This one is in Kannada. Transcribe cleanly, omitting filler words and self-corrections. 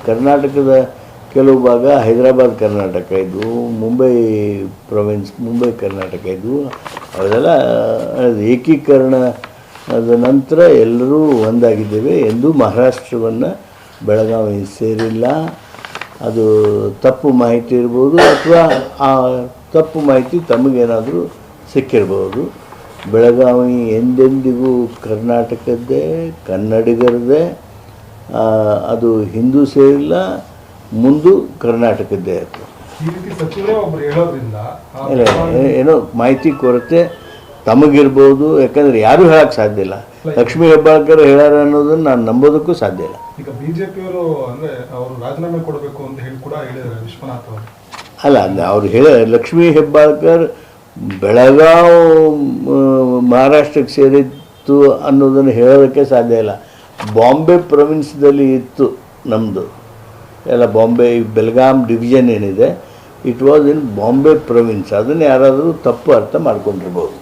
ಕರ್ನಾಟಕದ ಕೆಲವು ಭಾಗ ಹೈದರಾಬಾದ್ ಕರ್ನಾಟಕ ಇದ್ವು, ಮುಂಬೈ ಪ್ರೊವಿನ್ಸ್ ಮುಂಬೈ ಕರ್ನಾಟಕ ಇದ್ವು. ಅವೆಲ್ಲ ಏಕೀಕರಣದ ನಂತರ ಎಲ್ಲರೂ ಒಂದಾಗಿದ್ದೇವೆ. ಎಂದೂ ಮಹಾರಾಷ್ಟ್ರವನ್ನು ಬೆಳಗಾವಿ ಸೇರಿಲ್ಲ. ಅದು ತಪ್ಪು ಮಾಹಿತಿ ಇರ್ಬೋದು, ಅಥವಾ ಆ ತಪ್ಪು ಮಾಹಿತಿ ತಮಗೇನಾದರೂ ಸಿಕ್ಕಿರ್ಬೋದು. ಬೆಳಗಾವಿ ಎಂದೆಂದಿಗೂ ಕರ್ನಾಟಕದ್ದೇ, ಕನ್ನಡಿಗರದೇ. ಅದು ಹಿಂದೂ ಸೇರಿಲ್ಲ, ಮುಂದೂ ಕರ್ನಾಟಕದ್ದೇ ಆಯಿತು. ಏನೋ ಮಾಹಿತಿ ಕೊರತೆ ತಮಗಿರ್ಬೋದು, ಯಾಕಂದರೆ ಯಾರೂ ಹೇಳೋಕ್ಕೆ ಸಾಧ್ಯ ಇಲ್ಲ. ಲಕ್ಷ್ಮೀ ಹೆಬ್ಬಾಳ್ಕರ್ ಹೇಳ್ಯಾರ ಅನ್ನೋದನ್ನು ನಾನು ನಂಬೋದಕ್ಕೂ ಸಾಧ್ಯ ಇಲ್ಲ. ಈಗ ಬಿಜೆಪಿಯವರು ಅಂದರೆ ಅವರು ರಾಜೀನಾಮೆ ಕೊಡಬೇಕು ಅಂತ ಹೇಳಿ ಕೂಡ ಹೇಳಿದ್ದಾರೆ ವಿಶ್ವನಾಥ್ ಅವರು. ಅಲ್ಲ, ಅವ್ರು ಲಕ್ಷ್ಮೀ ಹೆಬ್ಬಾಳ್ಕರ್ ಬೆಳಗಾವಿ ಮಹಾರಾಷ್ಟ್ರಕ್ಕೆ ಸೇರಿತ್ತು ಅನ್ನೋದನ್ನು ಹೇಳೋದಕ್ಕೆ ಸಾಧ್ಯ ಇಲ್ಲ. ಬಾಂಬೆ ಪ್ರೊವಿನ್ಸ್ದಲ್ಲಿ ಇತ್ತು ನಮ್ಮದು ಎಲ್ಲ. ಬಾಂಬೆ ಬೆಲ್ಗಾಮ್ ಡಿವಿಷನ್ ಏನಿದೆ, it was in Bombay province. ಅದನ್ನು ಯಾರಾದರೂ ತಪ್ಪು ಅರ್ಥ ಮಾಡ್ಕೊಂಡಿರ್ಬೋದು.